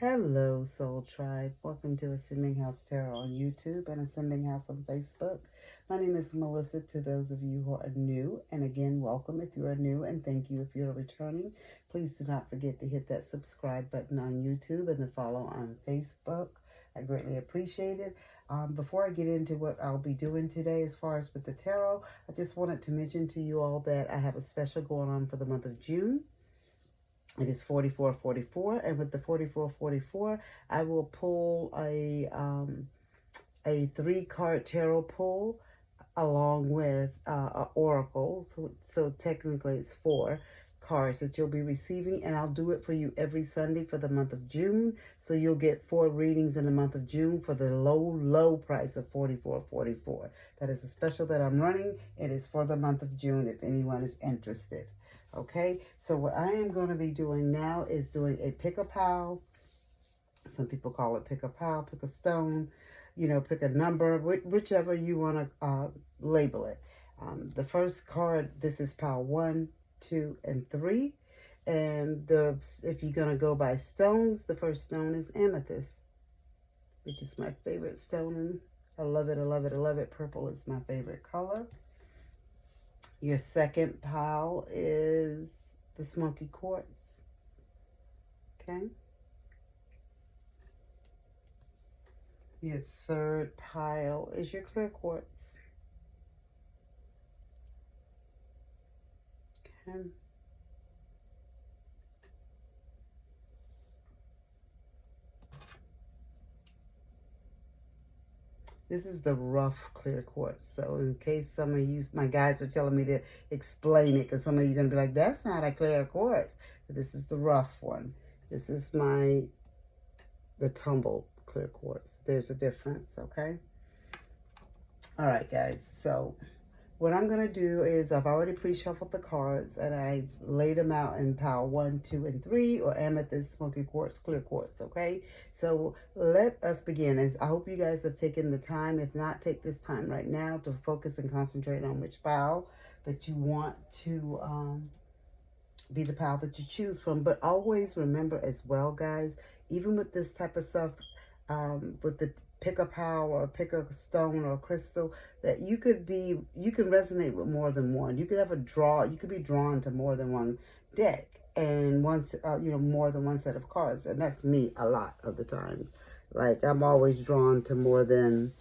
Hello, Soul Tribe. Welcome to Ascending House Tarot on YouTube and Ascending House on Facebook. My name is Melissa, to those of you who are new. And again, welcome if you are new, and thank you if you're returning. Please do not forget to hit that subscribe button on YouTube and the follow on Facebook. I greatly appreciate it. Before I get into what I'll be doing today as far as with the tarot, I just wanted to mention to you all that I have a special going on for the month of June. It is 4444, and with the 4444, I will pull a 3-card tarot pull along with an oracle. So technically it's 4 cards that you'll be receiving, and I'll do it for you every Sunday for the month of June. So you'll get 4 readings in the month of June for the low price of $44.44. That is a special that I'm running. It is for the month of June if anyone is interested. Okay, so what I am going to be doing now is doing a pick a pile. Some people call it pick a pile, pick a stone, pick a number, whichever you want to label it. The first card, this is pile 1, 2, and 3. And if you're going to go by stones, the first stone is Amethyst, which is my favorite stone. And I love it, I love it, I love it. Purple is my favorite color. Your second pile is the Smokey Quartz. Okay. Your third pile is your clear quartz. Okay. This is the rough clear quartz. So in case some of you, my guys are telling me to explain it, because some of you are going to be like, that's not a clear quartz. But this is the rough one. This is the tumbled clear quartz. There's a difference, okay? All right, guys. So what I'm going to do is I've already pre-shuffled the cards, and I've laid them out in pile 1, 2, and 3, or Amethyst, Smoky Quartz, Clear Quartz, okay? So let us begin. As I hope you guys have taken the time. If not, take this time right now to focus and concentrate on which pile that you want to be the pile that you choose from. But always remember as well, guys, even with this type of stuff, with the pick a pile or pick a stone or a crystal, that you can resonate with more than one. You could have you could be drawn to more than one deck and more than one set of cards. And that's me a lot of the times. Like, I'm always drawn to more than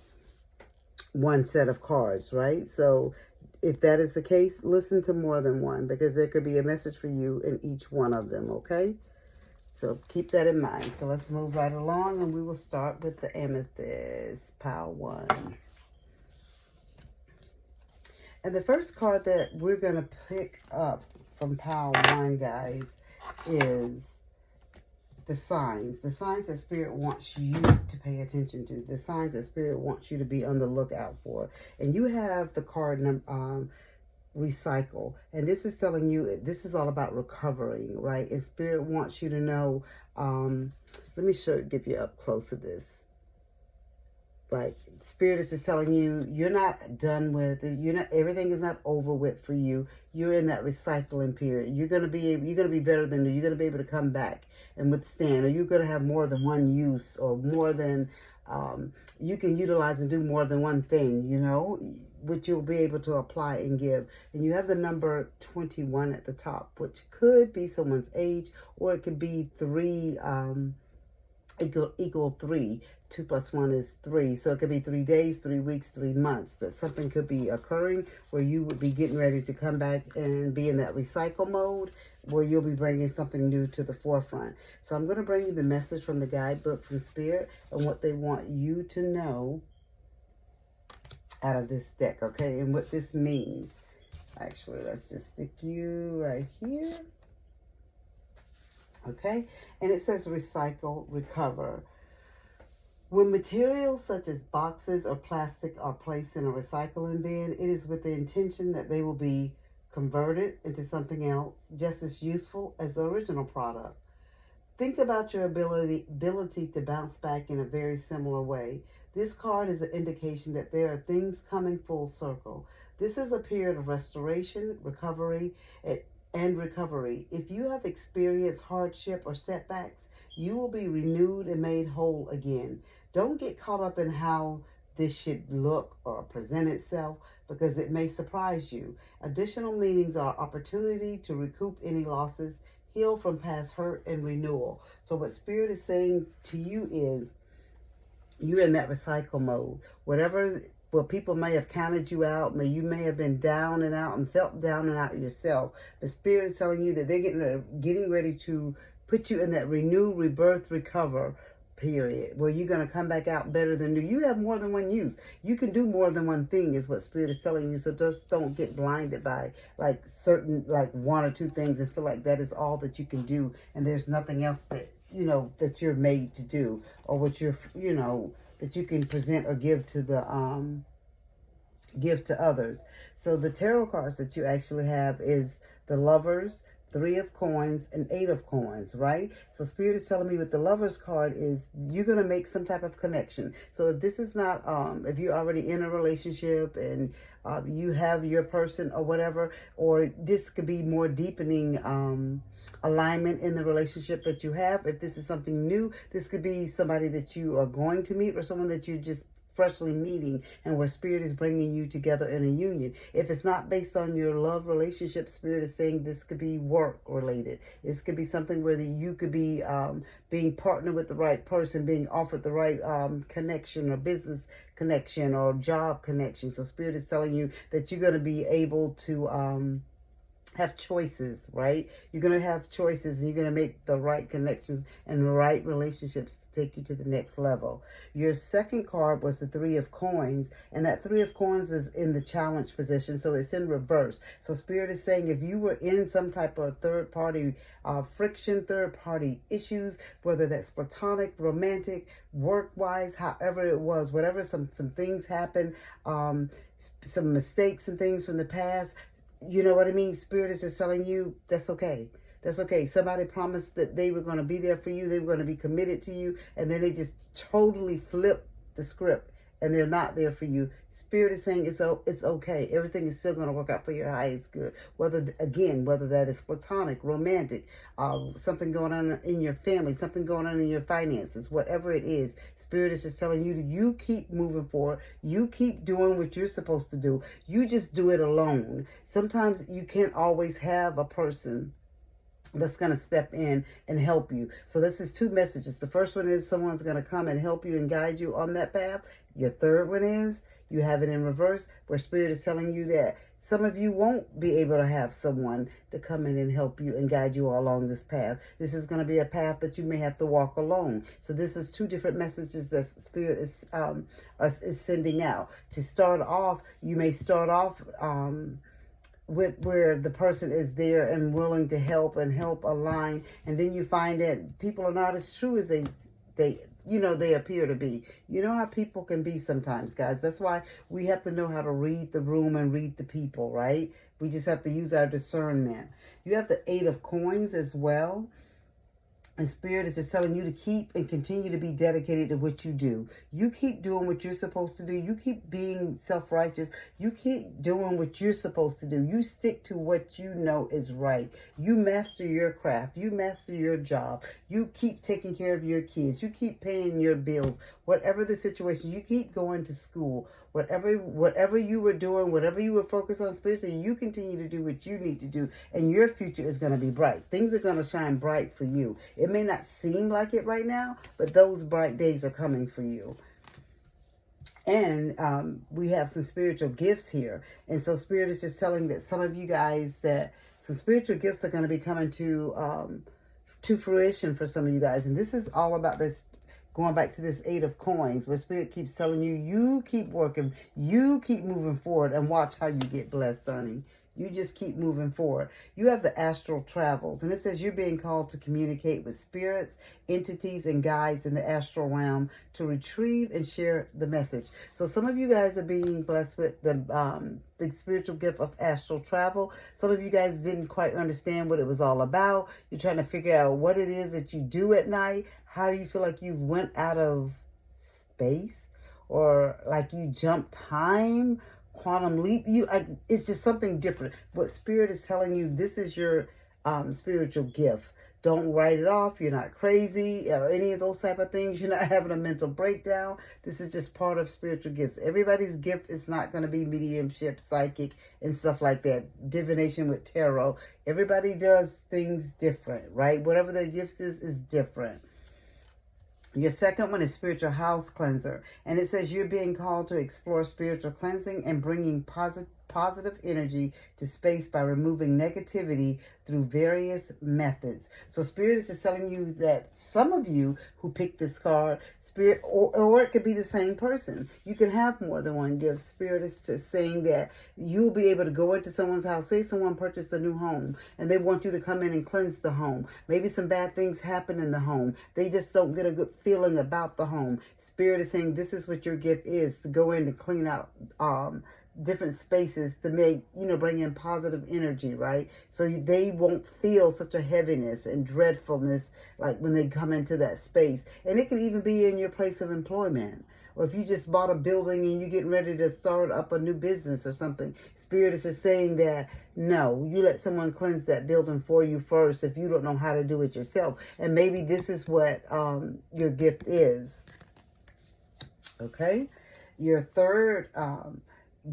one set of cards, right? So if that is the case, listen to more than one, because there could be a message for you in each one of them, okay? So keep that in mind. So let's move right along, and we will start with the Amethyst, pile 1. And the first card that we're going to pick up from pile 1, guys, is the signs. The signs that Spirit wants you to pay attention to. The signs that Spirit wants you to be on the lookout for. And you have the card number, recycle, and this is telling you this is all about recovering, right? And Spirit wants you to know, let me give you up close to this. Like, Spirit is just telling you, you're not done with it. Everything is not over with for you. You're in that recycling period. You're gonna be better than you. You're gonna be able to come back and withstand, or you're gonna have more than one use, or more than you can utilize and do more than one thing, which you'll be able to apply and give. And you have the number 21 at the top, which could be someone's age, or it could be 3, equal 3. 2 plus 1 is 3. So it could be 3 days, 3 weeks, 3 months that something could be occurring where you would be getting ready to come back and be in that recycle mode, where you'll be bringing something new to the forefront. So I'm going to bring you the message from the guidebook from Spirit and what they want you to know out of this deck, okay? And what this means. Actually, let's just stick you right here. Okay? And it says recycle, recover. When materials such as boxes or plastic are placed in a recycling bin, it is with the intention that they will be converted into something else just as useful as the original product. Think about your ability to bounce back in a very similar way. This card is an indication that there are things coming full circle. This is a period of restoration, recovery, and recovery. If you have experienced hardship or setbacks, you will be renewed and made whole again. Don't get caught up in how this should look or present itself, because it may surprise you. Additional meanings are opportunity to recoup any losses, heal from past hurt, and renewal. So what Spirit is saying to you is, you're in that recycle mode. Well, people may have counted you out. You may have been down and out and felt down and out yourself. The Spirit is telling you that they're getting ready to put you in that renew, rebirth, recover period, where you're going to come back out better than new. You have more than one use. You can do more than one thing, is what Spirit is telling you. So just don't get blinded by like one or two things and feel like that is all that you can do, and there's nothing else that that you're made to do, or what you're that you can present or give to others. So the tarot cards that you actually have is the Lovers, 3 of Coins, and 8 of Coins, right? So Spirit is telling me with the Lovers card is you're going to make some type of connection. So if this is not, if you're already in a relationship and you have your person or whatever, or this could be more deepening alignment in the relationship that you have. If this is something new, this could be somebody that you are going to meet, or someone that you just freshly meeting, and where Spirit is bringing you together in a union. If it's not based on your love relationship, Spirit is saying this could be work related. This could be something where you could be being partnered with the right person, being offered the right connection or business connection or job connection. So Spirit is telling you that you're going to be able to have choices, right? You're going to have choices, and you're going to make the right connections and the right relationships to take you to the next level. Your second card was the 3 of Coins, and that 3 of Coins is in the challenge position, so it's in reverse. So Spirit is saying if you were in some type of third-party friction, third-party issues, whether that's platonic, romantic, work-wise, however it was, whatever, some things happen, some mistakes and things from the past, you know what I mean? Spirit is just telling you that's okay. That's okay. Somebody promised that they were going to be there for you. They were going to be committed to you. And then they just totally flip the script and they're not there for you. Spirit is saying it's okay. Everything is still going to work out for your highest good. Whether that is platonic, romantic, something going on in your family, something going on in your finances, whatever it is, Spirit is just telling you to you keep moving forward. You keep doing what you're supposed to do. You just do it alone. Sometimes you can't always have a person that's going to step in and help you. So this is 2 messages. The first one is someone's going to come and help you and guide you on that path. Your third one is you have it in reverse, where Spirit is telling you that some of you won't be able to have someone to come in and help you and guide you along this path. This is going to be a path that you may have to walk alone. So this is 2 different messages that Spirit is sending out. To start off, you may start off with where the person is there and willing to help align, and then you find that people are not as true as they appear to be. You know how people can be sometimes, guys. That's why we have to know how to read the room and read the people, right? We just have to use our discernment. You have the 8 of Coins as well. And Spirit is just telling you to keep and continue to be dedicated to what you do. You keep doing what you're supposed to do. You keep being self-righteous. You keep doing what you're supposed to do. You stick to what you know is right. You master your craft. You master your job. You keep taking care of your kids. You keep paying your bills. Whatever the situation, you keep going to school. Whatever you were doing, whatever you were focused on spiritually, you continue to do what you need to do, and your future is going to be bright. Things are going to shine bright for you. It may not seem like it right now, but those bright days are coming for you. And we have some spiritual gifts here. And so Spirit is just telling that some of you guys that some spiritual gifts are going to be coming to fruition for some of you guys. And this is all about this. Going back to this 8 of Coins, where Spirit keeps telling you, you keep working, you keep moving forward, and watch how you get blessed, honey. You just keep moving forward. You have the astral travels, and it says you're being called to communicate with spirits, entities, and guides in the astral realm to retrieve and share the message. So some of you guys are being blessed with the spiritual gift of astral travel. Some of you guys didn't quite understand what it was all about. You're trying to figure out what it is that you do at night, how you feel like you went out of space, or like you jumped time quantum leap. It's just something different. What Spirit is telling you, this is your spiritual gift. Don't write it off. You're not crazy or any of those type of things. You're not having a mental breakdown. This is just part of spiritual gifts. Everybody's gift is not going to be mediumship, psychic, and stuff like that. Divination with tarot. Everybody does things different, right? Whatever their gifts is different. Your second one is spiritual house cleanser. And it says you're being called to explore spiritual cleansing and bringing positive energy to space by removing negativity through various methods. So Spirit is just telling you that some of you who picked this card, Spirit, or it could be the same person. You can have more than one gift. Spirit is just saying that you'll be able to go into someone's house. Say someone purchased a new home and they want you to come in and cleanse the home. Maybe some bad things happen in the home. They just don't get a good feeling about the home. Spirit is saying this is what your gift is, to go in and clean out different spaces to make, bring in positive energy, right? So they won't feel such a heaviness and dreadfulness like when they come into that space. And it can even be in your place of employment. Or if you just bought a building and you're getting ready to start up a new business or something, Spirit is just saying that, no, you let someone cleanse that building for you first if you don't know how to do it yourself. And maybe this is what your gift is. Okay? Your third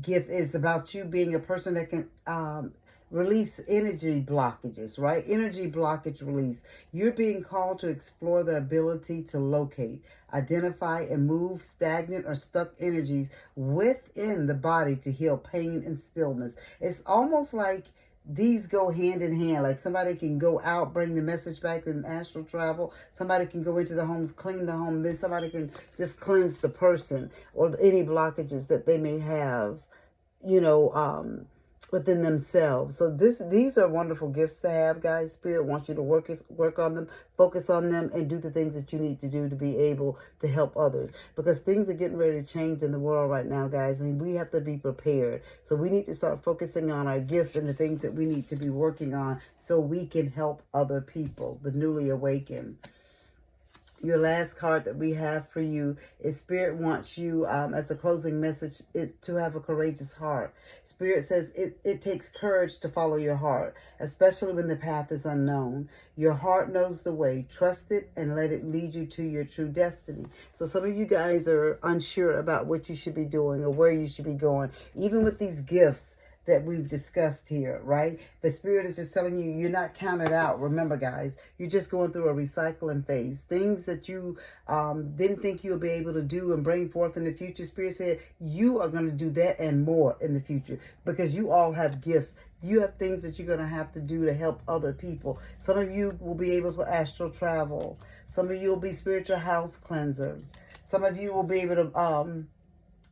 gift is about you being a person that can release energy blockages, right? Energy blockage release. You're being called to explore the ability to locate, identify, and move stagnant or stuck energies within the body to heal pain and stillness. It's almost like these go hand in hand. Like somebody can go out, bring the message back in astral travel. Somebody can go into the homes, clean the home. Then somebody can just cleanse the person or any blockages that they may have, within themselves. So these are wonderful gifts to have, guys. Spirit wants you to work on them, focus on them, and do the things that you need to do to be able to help others. Because things are getting ready to change in the world right now, guys, and we have to be prepared. So we need to start focusing on our gifts and the things that we need to be working on so we can help other people, the newly awakened. Your last card that we have for you is Spirit wants you, as a closing message, is to have a courageous heart. Spirit says it takes courage to follow your heart, especially when the path is unknown. Your heart knows the way. Trust it and let it lead you to your true destiny. So some of you guys are unsure about what you should be doing or where you should be going, even with these gifts that we've discussed here, right? The Spirit is just telling you, you're not counted out. Remember, guys, you're just going through a recycling phase. Things that you didn't think you'll be able to do and bring forth in the future, Spirit said, you are going to do that and more in the future because you all have gifts. You have things that you're going to have to do to help other people. Some of you will be able to astral travel. Some of you will be spiritual house cleansers. Some of you will be able to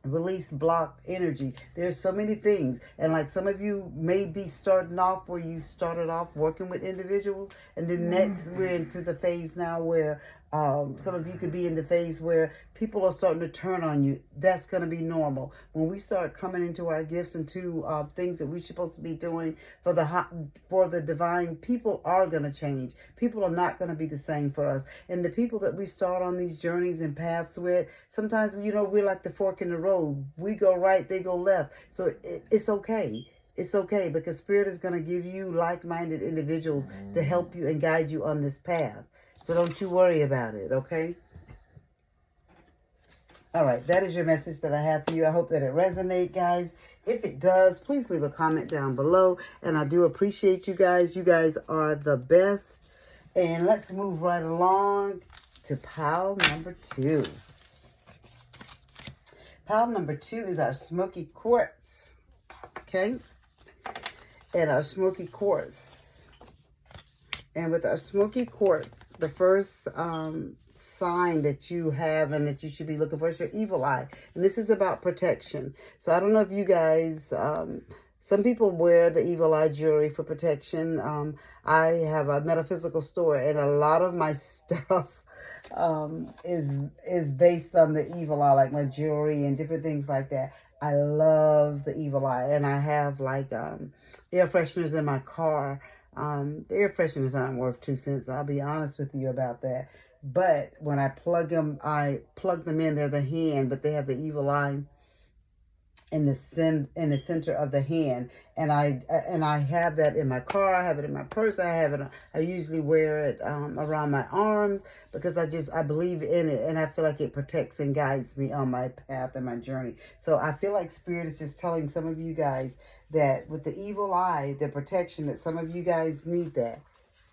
release blocked energy. There's so many things, and like some of you may be starting off where you started off working with individuals, and then next we're into the phase now where some of you could be in the phase where people are starting to turn on you. That's going to be normal. When we start coming into our gifts and to things that we're supposed to be doing for the divine, people are going to change. People are not going to be the same for us. And the people that we start on these journeys and paths with, sometimes, we're like the fork in the road. We go right, they go left. So it's okay. It's okay because Spirit is going to give you like-minded individuals to help you and guide you on this path. So don't you worry about it, okay? All right, that is your message that I have for you. I hope that it resonates, guys. If it does, please leave a comment down below. And I do appreciate you guys. You guys are the best. And let's move right along to pile number 2. Pile number 2 is our Smokey Quartz, okay? And our Smokey Quartz. And with our Smokey Quartz, the first sign that you have and that you should be looking for is your evil eye. And this is about protection. So I don't know if you guys, some people wear the evil eye jewelry for protection. I have a metaphysical store and a lot of my stuff is based on the evil eye, like my jewelry and different things like that. I love the evil eye, and I have like air fresheners in my car. The air fresheners aren't worth 2 cents. I'll be honest with you about that. But when I plug them in. They're the hand, but they have the evil eye in the center of the hand, and I have that in my car. I have it in my purse. I have it. I usually wear it around my arms because I believe in it, and I feel like it protects and guides me on my path and my journey. So I feel like Spirit is just telling some of you guys that with the evil eye, the protection, that some of you guys need that.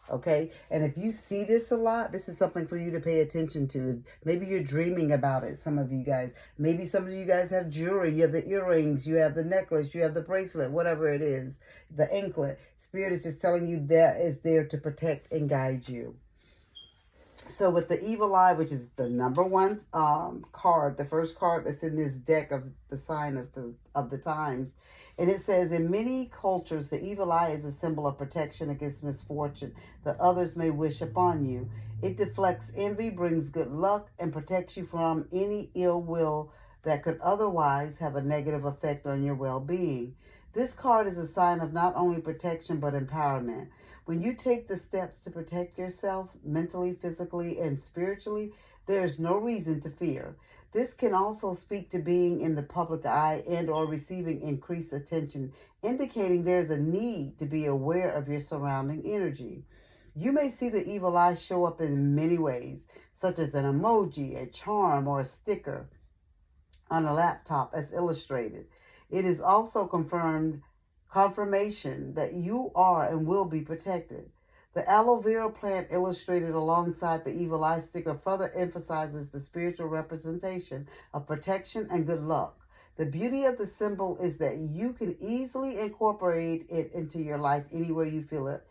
Okay, and if you see this a lot, this is something for you to pay attention to. Maybe you're dreaming about it, some of you guys. Maybe some of you guys have jewelry. You have the earrings, you have the necklace, you have the bracelet, whatever it is, the anklet. Spirit is just telling you that is there to protect and guide you. So with the evil eye, which is the number one card, the first card that's in this deck of the sign of the times, and it says, in many cultures, the evil eye is a symbol of protection against misfortune that others may wish upon you. It deflects envy, brings good luck, and protects you from any ill will that could otherwise have a negative effect on your well-being. This card is a sign of not only protection, but empowerment. When you take the steps to protect yourself mentally, physically, and spiritually, there is no reason to fear. This can also speak to being in the public eye and or receiving increased attention, indicating there's a need to be aware of your surrounding energy. You may see the evil eye show up in many ways, such as an emoji, a charm, or a sticker on a laptop as illustrated. It is also confirmation that you are and will be protected. The aloe vera plant illustrated alongside the evil eye sticker further emphasizes the spiritual representation of protection and good luck. The beauty of the symbol is that you can easily incorporate it into your life anywhere you feel it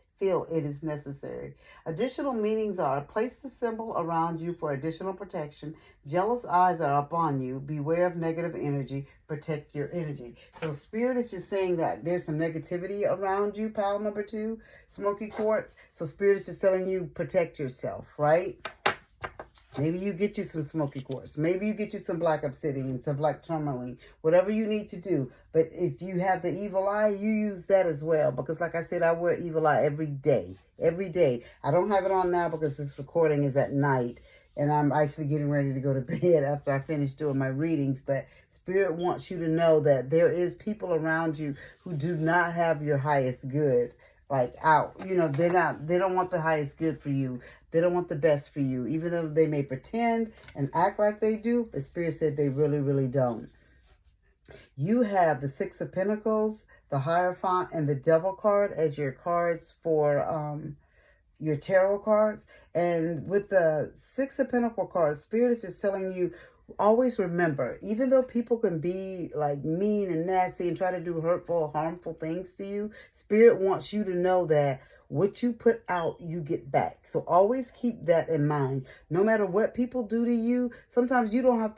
is necessary. Additional meanings are: place the symbol around you for additional protection. Jealous eyes are upon you. Beware of negative energy. Protect your energy. So Spirit is just saying that there's some negativity around you, pile number 2, Smoky Quartz. So Spirit is just telling you, protect yourself, right? Maybe you get you some Smoky Quartz. Maybe you get you some black obsidian, some black tourmaline, whatever you need to do. But if you have the evil eye, you use that as well. Because like I said, I wear evil eye every day. Every day. I don't have it on now because this recording is at night. And I'm actually getting ready to go to bed after I finish doing my readings. But Spirit wants you to know that there is people around you who do not have your highest good out. You know, they don't want the highest good for you. They don't want the best for you. Even though they may pretend and act like they do, but Spirit said they really, really don't. You have the 6 of Pentacles, the Hierophant, and the Devil card as your cards for your tarot cards. And with the 6 of Pentacles cards, Spirit is just telling you, always remember, even though people can be mean and nasty and try to do hurtful, harmful things to you, Spirit wants you to know that what you put out, you get back. So always keep that in mind. No matter what people do to you, sometimes you don't have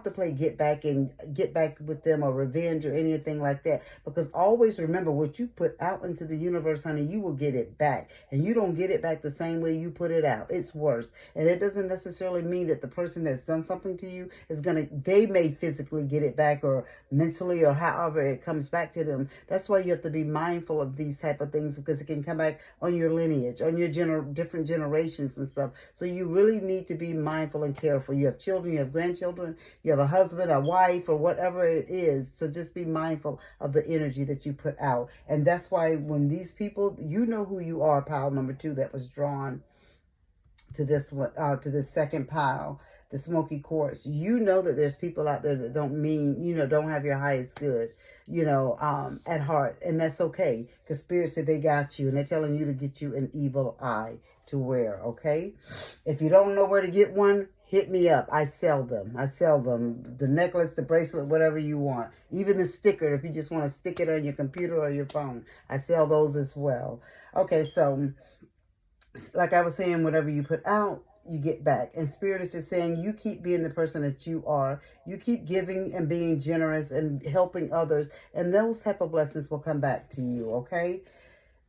to play get back with them or revenge or anything like that. Because always remember, what you put out into the universe, honey, you will get it back. And you don't get it back the same way you put it out. It's worse. And it doesn't necessarily mean that the person that's done something to you they may physically get it back, or mentally, or however it comes back to them. That's why you have to be mindful of these type of things, because it can come back on your lineage, on your different generations and stuff. So you really need to be mindful and careful. You have children, you have grandchildren, you have a husband, a wife, or whatever it is. So just be mindful of the energy that you put out. And that's why when these people, you know who you are, pile number 2 that was drawn to this one, to this second pile, the Smoky Quartz. You know that there's people out there that don't have your highest good, at heart. And that's okay, because Spirit said they got you, and they're telling you to get you an evil eye to wear, okay? If you don't know where to get one, hit me up. I sell them. The necklace, the bracelet, whatever you want. Even the sticker, if you just want to stick it on your computer or your phone. I sell those as well. Okay, so like I was saying, whatever you put out, you get back. And Spirit is just saying, you keep being the person that you are. You keep giving and being generous and helping others, and those type of blessings will come back to you, okay?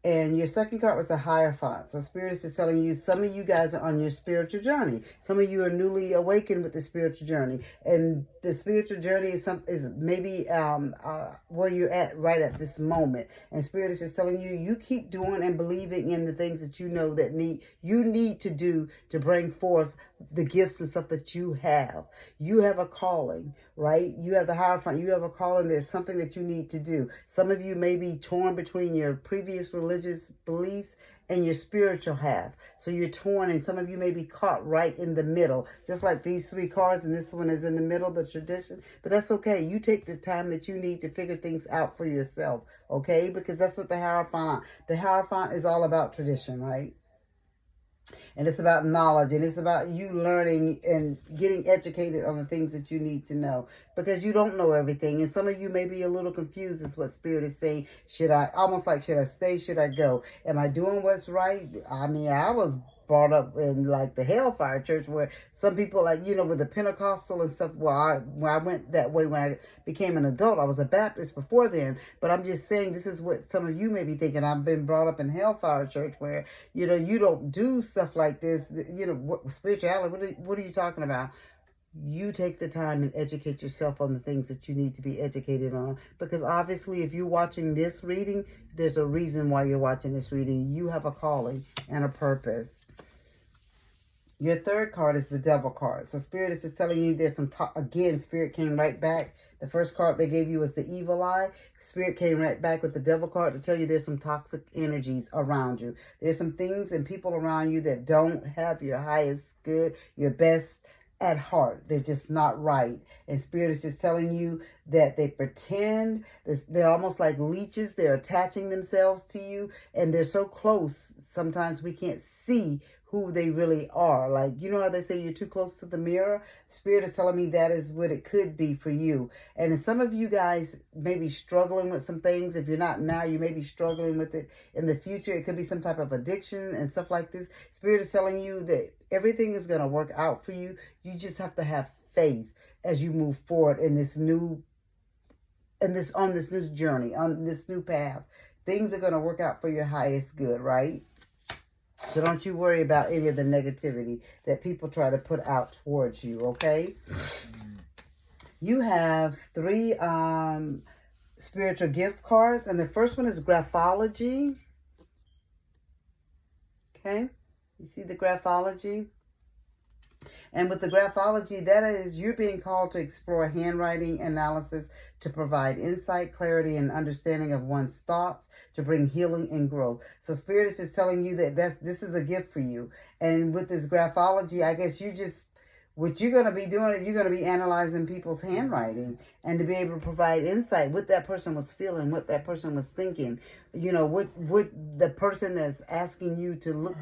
And your second card was the Hierophant. So Spirit is just telling you, some of you guys are on your spiritual journey. Some of you are newly awakened with the spiritual journey. And the spiritual journey is maybe where you're at right at this moment. And Spirit is just telling you, you keep doing and believing in the things that you know that you need to do to bring forth the gifts and stuff that you have. You have a calling, right? You have the Hierophant. You have a calling. There's something that you need to do. Some of you may be torn between your previous religious beliefs and your spiritual half. So you're torn, and some of you may be caught right in the middle, just like these 3 cards, and this one is in the middle, the tradition. But that's okay. You take the time that you need to figure things out for yourself, okay? Because that's what the Hierophant is all about, tradition, right? And it's about knowledge, and it's about you learning and getting educated on the things that you need to know, because you don't know everything. And some of you may be a little confused as what Spirit is saying. Should I stay? Should I go? Am I doing what's right? I mean, I was brought up in like the Hellfire Church, where some people, like, you know, with the Pentecostal and stuff. Well, I went that way when I became an adult. I was a Baptist before then, but I'm just saying this is what some of you may be thinking. I've been brought up in Hellfire Church, where, you know, you don't do stuff like this. You know, what spirituality? What are you talking about? You take the time and educate yourself on the things that you need to be educated on. Because obviously, if you're watching this reading, there's a reason why you're watching this reading. You have a calling and a purpose. Your 3rd card is the Devil card. So Spirit is just telling you there's some again, Spirit came right back. The first card they gave you was the Evil Eye. Spirit came right back with the Devil card to tell you there's some toxic energies around you. There's some things and people around you that don't have your highest good, your best at heart. They're just not right. And Spirit is just telling you that they pretend. They're almost like leeches. They're attaching themselves to you, and they're so close. Sometimes we can't see who they really are. Like, you know how they say you're too close to the mirror? Spirit is telling me that is what it could be for you. And some of you guys may be struggling with some things. If you're not now, you may be struggling with it in the future. It could be some type of addiction and stuff like this. Spirit is telling you that everything is going to work out for you. You just have to have faith as you move forward in this new, on this new journey, on this new path. Things are going to work out for your highest good, right? So don't you worry about any of the negativity that people try to put out towards you, okay? You have 3 spiritual gift cards, and the first one is graphology. Okay? You see the graphology? And with the graphology, that is, you're being called to explore handwriting analysis to provide insight, clarity, and understanding of one's thoughts, to bring healing and growth. So Spirit is just telling you that this is a gift for you. And with this graphology, I guess what you're going to be doing, you're going to be analyzing people's handwriting, and to be able to provide insight, what that person was feeling, what that person was thinking, you know, what the person that's asking you to look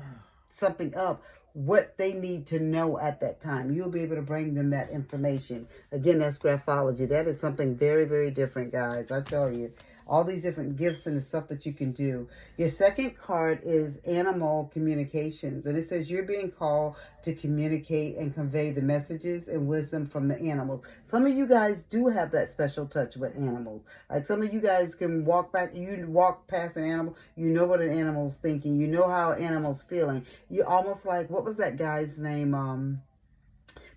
something up, what they need to know at that time. You'll be able to bring them that information. Again, that's graphology. That is something very, very different, guys. I tell you, all these different gifts and the stuff that you can do. Your second card is animal communications. And it says you're being called to communicate and convey the messages and wisdom from the animals. Some of you guys do have that special touch with animals. Like some of you guys can walk past an animal. You know what an animal's thinking. You know how an animal's feeling. You almost like, what was that guy's name?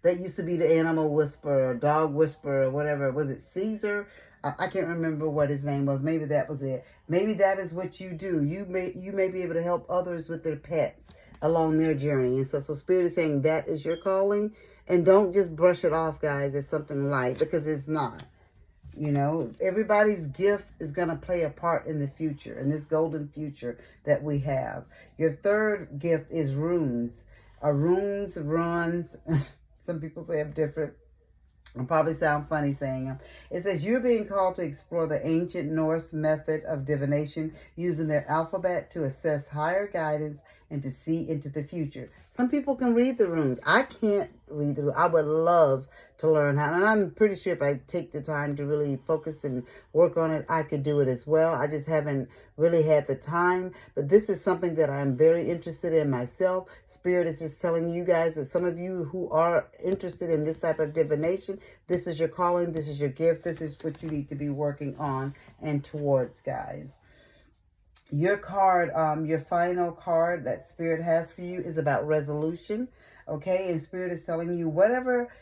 That used to be the animal whisperer, dog whisperer, or whatever. Was it Caesar? I can't remember what his name was. Maybe that was it. Maybe that is what you do. You may be able to help others with their pets along their journey. And so Spirit is saying that is your calling. And don't just brush it off, guys, as something light, because it's not. You know, everybody's gift is going to play a part in the future, in this golden future that we have. Your third gift is runes. Runes. Some people say I'm different. I'll probably sound funny saying them. It says you're being called to explore the ancient Norse method of divination, using their alphabet to assess higher guidance and to see into the future. Some people can read the runes. I can't read the runes. I would love to learn how. And I'm pretty sure if I take the time to really focus and work on it, I could do it as well. I just haven't really had the time. But this is something that I'm very interested in myself. Spirit is just telling you guys that some of you who are interested in this type of divination, this is your calling, this is your gift, this is what you need to be working on and towards, guys. Your card, your final card that Spirit has for you is about resolution, okay? And Spirit is telling you whatever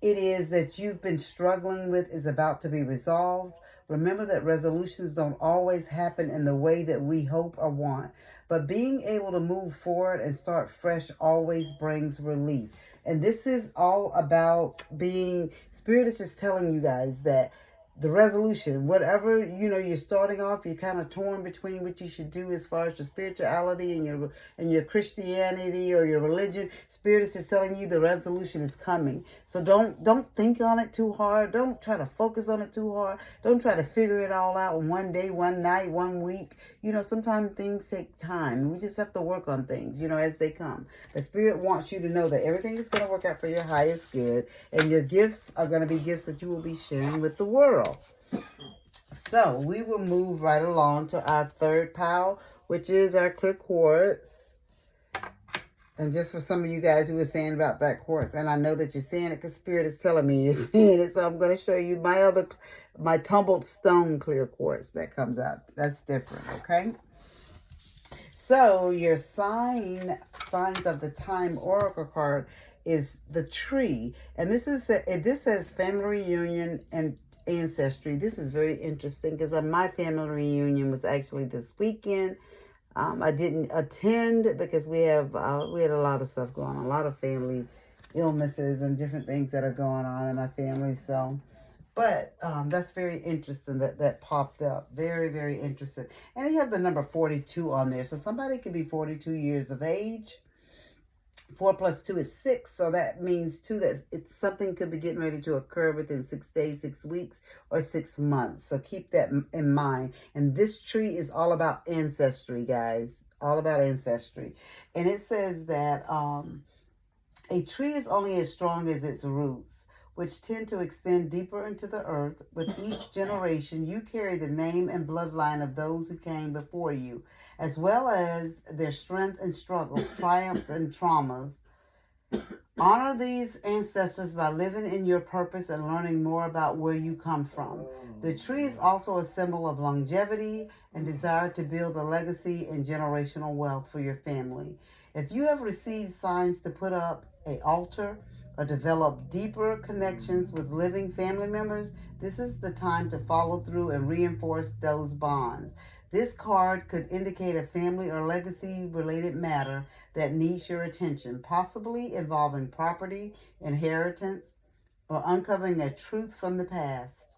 it is that you've been struggling with is about to be resolved. Remember that resolutions don't always happen in the way that we hope or want, but being able to move forward and start fresh always brings relief. And this is all about being, Spirit is just telling you guys that the resolution, whatever, you're starting off, you're kind of torn between what you should do as far as your spirituality and your Christianity or your religion. Spirit is just telling you the resolution is coming. So don't think on it too hard. Don't try to focus on it too hard. Don't try to figure it all out in one day, one night, 1 week. Sometimes things take time, and we just have to work on things, as they come. The Spirit wants you to know that everything is going to work out for your highest good, and your gifts are going to be gifts that you will be sharing with the world. So we will move right along to our third pile, which is our clear quartz. And just for some of you guys who were saying about that quartz, and I know that you're seeing it because Spirit is telling me you're seeing it, so I'm going to show you my tumbled stone clear quartz that comes out. That's different, okay? So your signs of the time oracle card is the tree, and this says family reunion and ancestry. This is very interesting because my family reunion was actually this weekend. I didn't attend because we had a lot of stuff going on, a lot of family illnesses and different things that are going on in my family. So, but that's very interesting that popped up. Very, very interesting. And you have the number 42 on there. So somebody could be 42 years of age. 4 plus 2 is 6, so that means too that something could be getting ready to occur within 6 days, 6 weeks, or 6 months. So keep that in mind. And this tree is all about ancestry, guys. All about ancestry. And it says that a tree is only as strong as its roots, which tend to extend deeper into the earth. With each generation, you carry the name and bloodline of those who came before you, as well as their strength and struggles, triumphs and traumas. Honor these ancestors by living in your purpose and learning more about where you come from. The tree is also a symbol of longevity and desire to build a legacy and generational wealth for your family. If you have received signs to put up an altar or develop deeper connections with living family members, this is the time to follow through and reinforce those bonds. This card could indicate a family or legacy-related matter that needs your attention, possibly involving property, inheritance, or uncovering a truth from the past.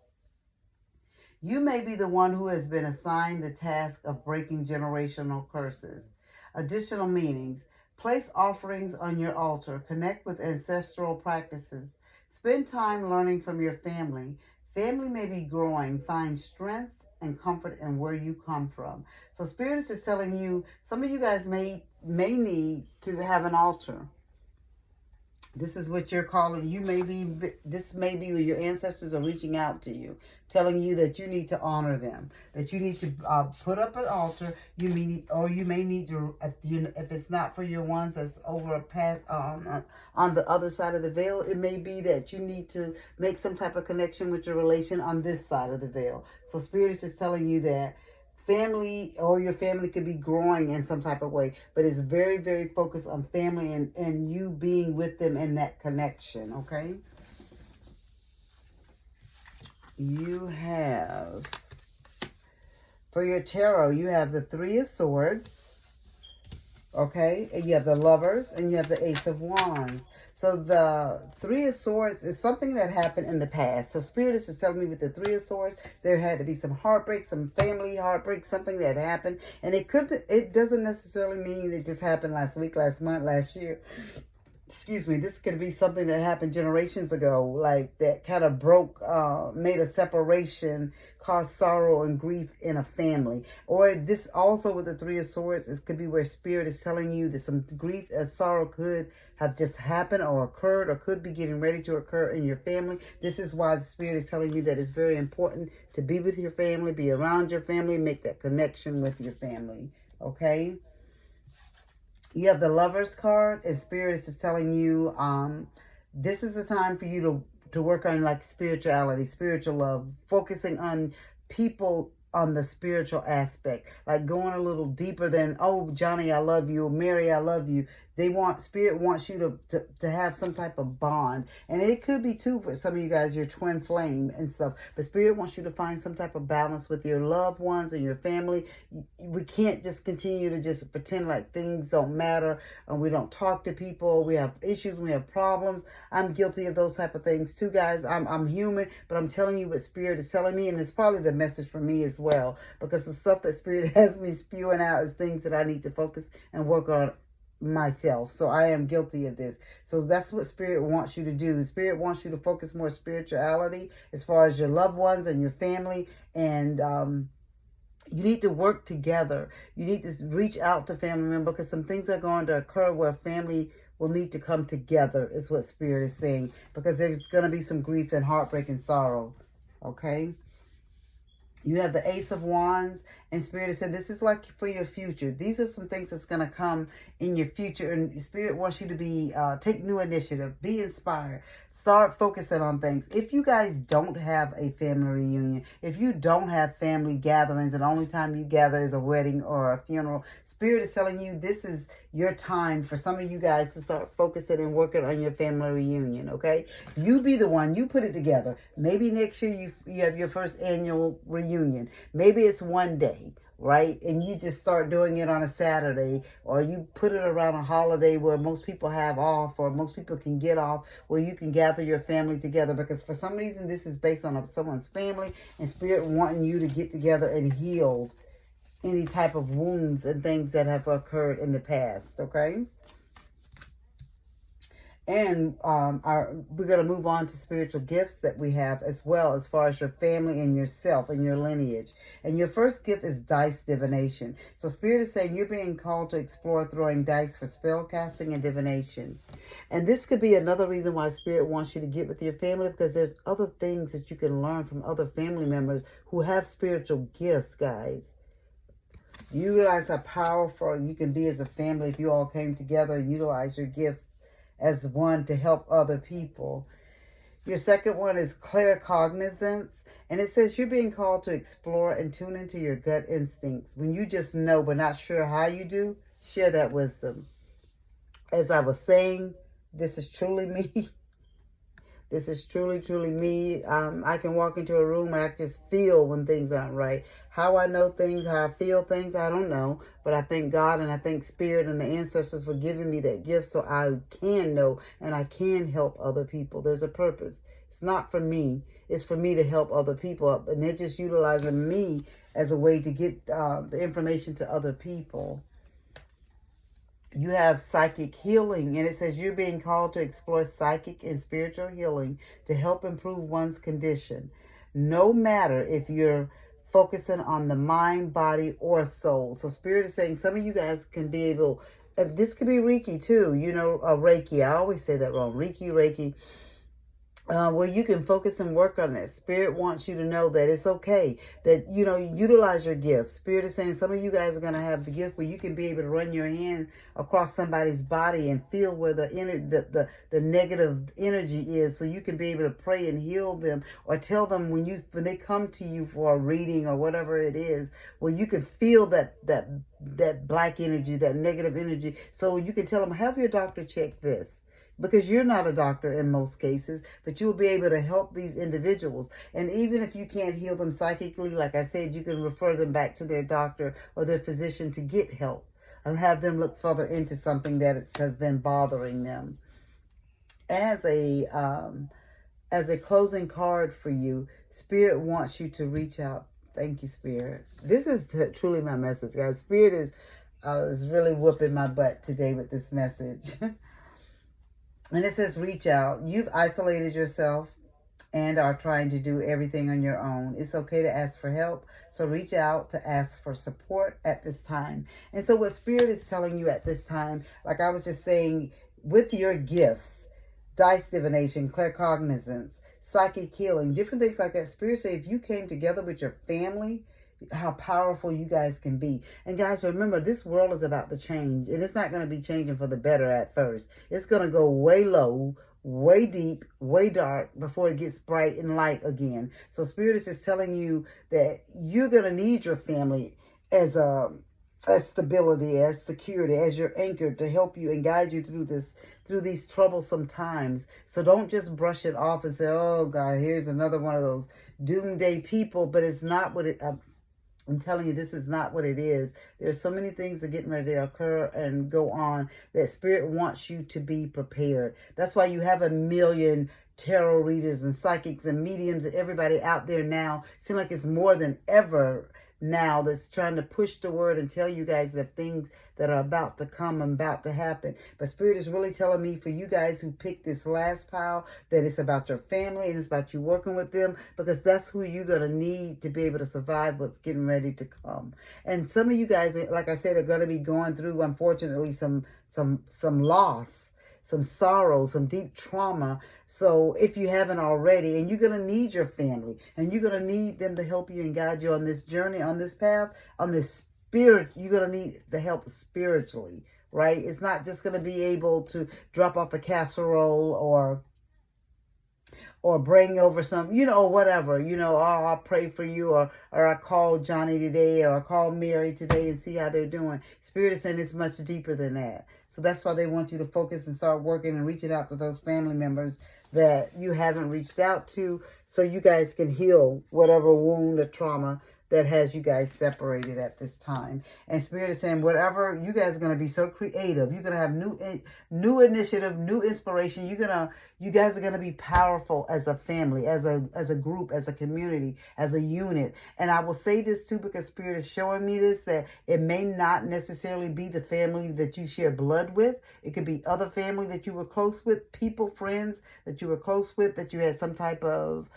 You may be the one who has been assigned the task of breaking generational curses. Additional meanings: place offerings on your altar, connect with ancestral practices, spend time learning from your family. Family may be growing, find strength and comfort in where you come from. So Spirit is just telling you, some of you guys may need to have an altar. This is what you're calling. This may be where your ancestors are reaching out to you, telling you that you need to honor them, that you need to put up an altar. You may need to, if it's not for your ones that's over a path on the other side of the veil, it may be that you need to make some type of connection with your relation on this side of the veil. So Spirit is just telling you that family or your family could be growing in some type of way, but it's very, very focused on family and you being with them in that connection, okay? You have, for your tarot, you have the 3 of Swords, okay? And you have the Lovers, and you have the Ace of Wands. So the 3 of Swords is something that happened in the past. So Spirit is just telling me with the 3 of Swords, there had to be some heartbreak, some family heartbreak, something that happened. And it doesn't necessarily mean it just happened last week, last month, last year. Excuse me, this could be something that happened generations ago, like that kind of made a separation, caused sorrow and grief in a family. Or this also with the 3 of Swords, it could be where Spirit is telling you that some grief and sorrow could have just happened or occurred or could be getting ready to occur in your family. This is why the Spirit is telling you that it's very important to be with your family, be around your family, make that connection with your family, okay? You have the Lovers card, and Spirit is just telling you this is the time for you to work on like spirituality, spiritual love, focusing on people on the spiritual aspect, like going a little deeper than, oh, Johnny, I love you, Mary, I love you. Spirit wants you to have some type of bond. And it could be too for some of you guys, your twin flame and stuff. But Spirit wants you to find some type of balance with your loved ones and your family. We can't just continue to just pretend like things don't matter and we don't talk to people. We have issues, we have problems. I'm guilty of those type of things too, guys. I'm human, but I'm telling you what Spirit is telling me, and it's probably the message for me as well, because the stuff that Spirit has me spewing out is things that I need to focus and work on myself. So I am guilty of this. So that's what Spirit wants you to do. Spirit wants you to focus more spirituality as far as your loved ones and your family. And you need to work together. You need to reach out to family members, because some things are going to occur where family will need to come together, is what Spirit is saying, because there's going to be some grief and heartbreak and sorrow. Okay? You have the Ace of Wands, and Spirit has said this is like for your future. These are some things that's going to come in your future, and Spirit wants you to be take new initiative, be inspired, start focusing on things. If you guys don't have a family reunion, if you don't have family gatherings, and the only time you gather is a wedding or a funeral, Spirit is telling you this is your time for some of you guys to start focusing and working on your family reunion. Okay, you be the one, you put it together. Maybe next year you have your first annual reunion. Maybe it's one day, right? And you just start doing it on a Saturday, or you put it around a holiday where most people have off, or most people can get off, where you can gather your family together. Because for some reason, this is based on someone's family, and Spirit wanting you to get together and heal any type of wounds and things that have occurred in the past. Okay. And we're going to move on to spiritual gifts that we have as well, as far as your family and yourself and your lineage. And your first gift is dice divination. So Spirit is saying you're being called to explore throwing dice for spell casting and divination. And this could be another reason why Spirit wants you to get with your family, because there's other things that you can learn from other family members who have spiritual gifts, guys. You realize how powerful you can be as a family if you all came together and utilize your gifts as one to help other people. Your second one is claircognizance, and it says you're being called to explore and tune into your gut instincts. When you just know but not sure how you do, share that wisdom. As I was saying, this is truly me. This is truly, truly me. I can walk into a room and I just feel when things aren't right. How I know things, how I feel things, I don't know. But I thank God and I thank Spirit and the ancestors for giving me that gift so I can know and I can help other people. There's a purpose. It's not for me. It's for me to help other people. And they're just utilizing me as a way to get the information to other people. You have psychic healing, and it says you're being called to explore psychic and spiritual healing to help improve one's condition. No matter if you're focusing on the mind, body, or soul. So Spirit is saying some of you guys can be able, this could be Reiki too, you know, Reiki. I always say that wrong. Reiki. Where you can focus and work on that. Spirit wants you to know that it's okay, that, you know, utilize your gifts. Spirit is saying some of you guys are going to have the gift where you can be able to run your hand across somebody's body and feel where the negative energy is, so you can be able to pray and heal them, or tell them when they come to you for a reading or whatever it is, where you can feel that black energy, that negative energy, so you can tell them, have your doctor check this. Because you're not a doctor in most cases, but you'll be able to help these individuals. And even if you can't heal them psychically, like I said, you can refer them back to their doctor or their physician to get help, and have them look further into something that has been bothering them. As a closing card for you, Spirit wants you to reach out. Thank you, Spirit. This is truly my message, guys. Spirit is really whooping my butt today with this message. And it says, reach out. You've isolated yourself and are trying to do everything on your own. It's okay to ask for help. So reach out to ask for support at this time. And so what Spirit is telling you at this time, like I was just saying, with your gifts, dice divination, claircognizance, psychic healing, different things like that, Spirit say if you came together with your family, how powerful you guys can be. And guys, remember, this world is about to change, and it's not going to be changing for the better at first. It's going to go way low, way deep, way dark before it gets bright and light again. So Spirit is just telling you that you're going to need your family as a as stability, as security, as your anchor to help you and guide you through these troublesome times. So don't just brush it off and say, oh God, here's another one of those doomsday people. But it's not what it, I'm telling you, this is not what it is. There's so many things that are getting ready to occur and go on that Spirit wants you to be prepared. That's why you have a million tarot readers and psychics and mediums and everybody out there now. It seems like it's more than ever now that's trying to push the word and tell you guys the things that are about to come and about to happen. But Spirit is really telling me for you guys who picked this last pile that it's about your family and it's about you working with them, because that's who you're going to need to be able to survive what's getting ready to come. And some of you guys, like I said, are going to be going through, unfortunately, some loss, some sorrow, some deep trauma. So if you haven't already, and you're going to need your family, and you're going to need them to help you and guide you on this journey, on this path, on this spirit, you're going to need the help spiritually, right? It's not just going to be able to drop off a casserole or bring over some, or whatever, oh, I'll pray for you, or I call Johnny today, or I call Mary today and see how they're doing. Spirit is saying it's much deeper than that. So that's why they want you to focus and start working and reaching out to those family members that you haven't reached out to, so you guys can heal whatever wound or trauma that has you guys separated at this time. And Spirit is saying, whatever, you guys are going to be so creative. You're going to have new initiative, new inspiration. You guys are going to be powerful as a family, as a group, as a community, as a unit. And I will say this too, because Spirit is showing me this, that it may not necessarily be the family that you share blood with. It could be other family that you were close with, people, friends that you were close with, that you had some type of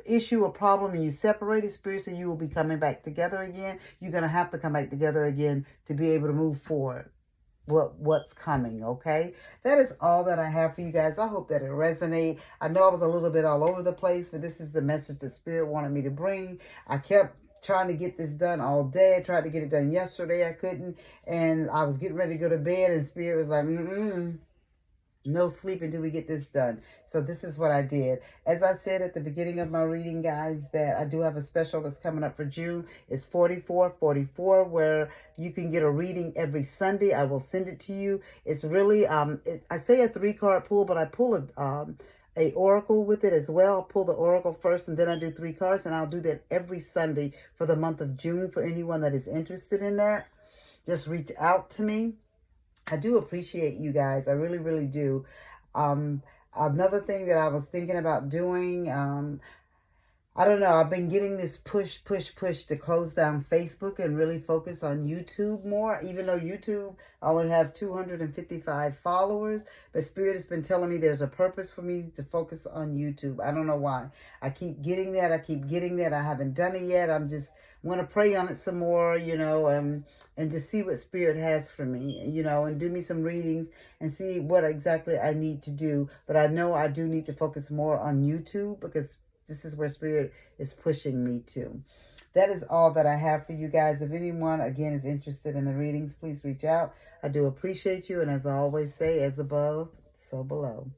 issue or problem and you separated. Spirit, so you will be coming back together again. You're going to have to come back together again to be able to move forward what's coming, okay? That is all that I have for you guys. I hope that it resonates. I know I was a little bit all over the place, but this is the message that Spirit wanted me to bring. I kept trying to get this done all day. I tried to get it done yesterday. I couldn't. And I was getting ready to go to bed and Spirit was like, no sleep until we get this done. So this is what I did. As I said at the beginning of my reading, guys, that I do have a special that's coming up for June. It's 4444, where you can get a reading every Sunday. I will send it to you. It's really, I say a 3-card pull, but I pull a oracle with it as well. I'll pull the oracle first and then I do 3 cards, and I'll do that every Sunday for the month of June. For anyone that is interested in that, just reach out to me. I do appreciate you guys. I really, really do. Another thing that I was thinking about doing, I don't know. I've been getting this push to close down Facebook and really focus on YouTube more, even though YouTube, I only have 255 followers. But Spirit has been telling me there's a purpose for me to focus on YouTube. I don't know why. I keep getting that. I haven't done it yet. I'm going to pray on it some more, and just see what Spirit has for me, and do me some readings and see what exactly I need to do. But I know I do need to focus more on YouTube, because this is where Spirit is pushing me to. That is all that I have for you guys. If anyone, again, is interested in the readings, please reach out. I do appreciate you. And as I always say, as above, so below.